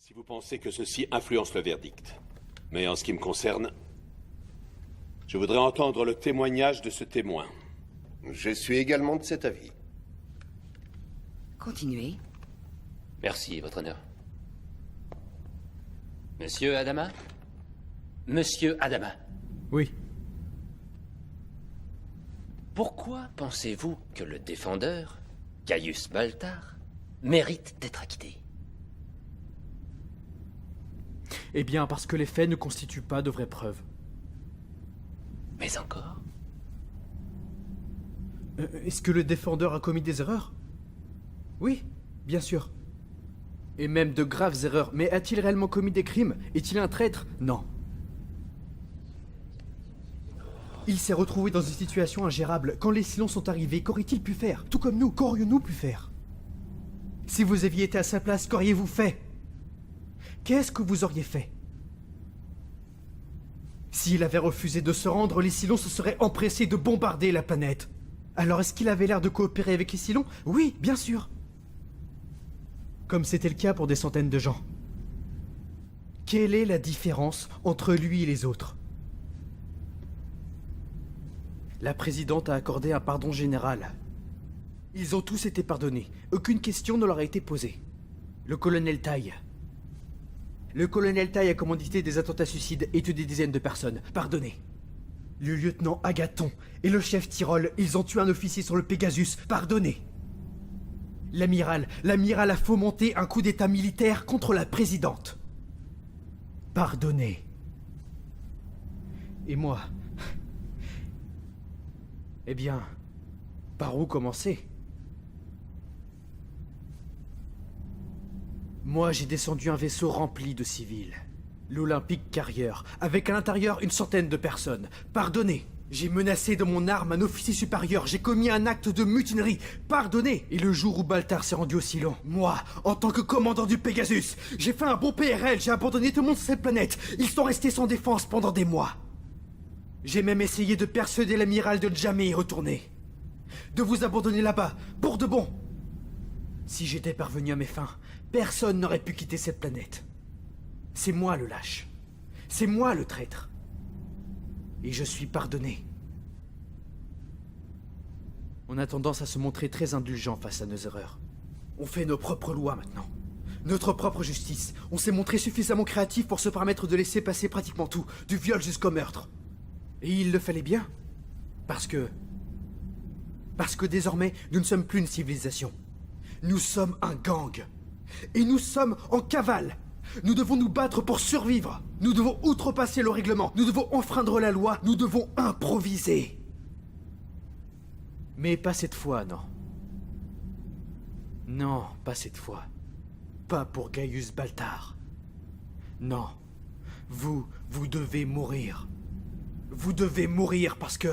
Si vous pensez que ceci influence le verdict. Mais en ce qui me concerne, je voudrais entendre le témoignage de ce témoin. Je suis également de cet avis. Continuez. Merci, votre honneur. Monsieur Adama? Monsieur Adama, Oui. pourquoi pensez-vous que le défendeur, Gaius Baltar, mérite d'être acquitté? Eh bien, parce que les faits ne constituent pas de vraies preuves. Mais encore? Est-ce que le défendeur a commis des erreurs? Oui, bien sûr. Et même de graves erreurs. Mais a-t-il réellement commis des crimes? Est-il un traître? Non. Il s'est retrouvé dans une situation ingérable. Quand les Silons sont arrivés, qu'aurait-il pu faire? Tout comme nous, qu'aurions-nous pu faire? Si vous aviez été à sa place, qu'auriez-vous fait? Qu'est-ce que vous auriez fait? S'il avait refusé de se rendre, les Silons se seraient empressés de bombarder la planète. Alors est-ce qu'il avait l'air de coopérer avec les Silons? Oui, bien sûr. Comme c'était le cas pour des centaines de gens. Quelle est la différence entre lui et les autres? La présidente a accordé un pardon général. Ils ont tous été pardonnés. Aucune question ne leur a été posée. Le colonel Taille. Le colonel Taille a commandité des attentats suicides et tué des dizaines de personnes. Pardonné. Le lieutenant Agathon et le chef Tyrol, ils ont tué un officier sur le Pegasus. Pardonné. L'amiral a fomenté un coup d'état militaire contre la présidente. Pardonné. Et moi? Eh bien, par où commencer? Moi, j'ai descendu un vaisseau rempli de civils. L'Olympique Carrier, avec à l'intérieur une centaine de personnes. Pardonné. J'ai menacé de mon arme un officier supérieur. J'ai commis un acte de mutinerie. Pardonné. Et le jour où Baltar s'est rendu au Silon, moi, en tant que commandant du Pegasus, j'ai fait un bon PRL. J'ai abandonné tout le monde sur cette planète. Ils sont restés sans défense pendant des mois. J'ai même essayé de persuader l'amiral de ne jamais y retourner. De vous abandonner là-bas, pour de bon. Si j'étais parvenu à mes fins, personne n'aurait pu quitter cette planète. C'est moi le lâche. C'est moi le traître. Et je suis pardonné. On a tendance à se montrer très indulgent face à nos erreurs. On fait nos propres lois maintenant. Notre propre justice. On s'est montré suffisamment créatif pour se permettre de laisser passer pratiquement tout, du viol jusqu'au meurtre. Et il le fallait bien. Parce que désormais, nous ne sommes plus une civilisation. Nous sommes un gang. Et nous sommes en cavale. Nous devons nous battre pour survivre. Nous devons outrepasser le règlement. Nous devons enfreindre la loi. Nous devons improviser. Mais pas cette fois, non. Non, pas cette fois. Pas pour Gaius Baltar. Non. Vous devez mourir. Vous devez mourir parce que...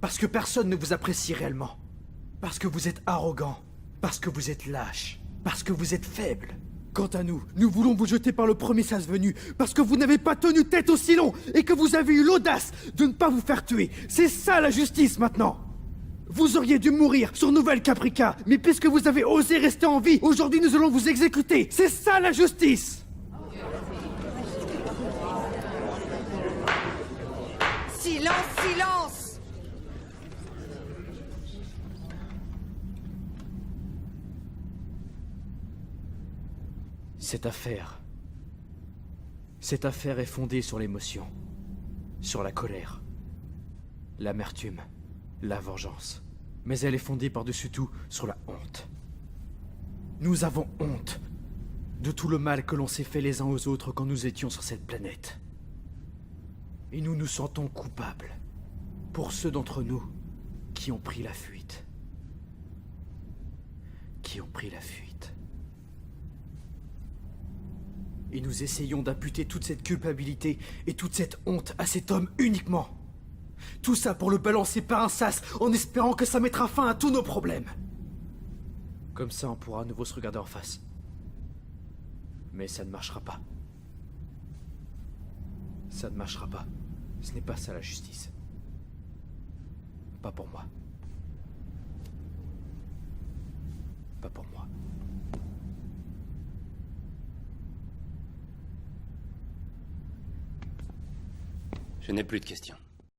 parce que personne ne vous apprécie réellement. Parce que vous êtes arrogant. Parce que vous êtes lâche. Parce que vous êtes faible. Quant à nous, nous voulons vous jeter par le premier sas venu, parce que vous n'avez pas tenu tête aussi long, et que vous avez eu l'audace de ne pas vous faire tuer. C'est ça la justice maintenant. Vous auriez dû mourir sur Nouvelle Caprica, mais puisque vous avez osé rester en vie, aujourd'hui nous allons vous exécuter. C'est ça la justice. Silence, silence! Cette affaire est fondée sur l'émotion, sur la colère, l'amertume, la vengeance. Mais elle est fondée par-dessus tout sur la honte. Nous avons honte de tout le mal que l'on s'est fait les uns aux autres quand nous étions sur cette planète. Et nous nous sentons coupables pour ceux d'entre nous qui ont pris la fuite. Et nous essayons d'imputer toute cette culpabilité et toute cette honte à cet homme uniquement. Tout ça pour le balancer par un sas en espérant que ça mettra fin à tous nos problèmes. Comme ça, on pourra à nouveau se regarder en face. Mais ça ne marchera pas. Ça ne marchera pas. Ce n'est pas ça la justice. Pas pour moi. Pas pour moi. Je n'ai plus de questions.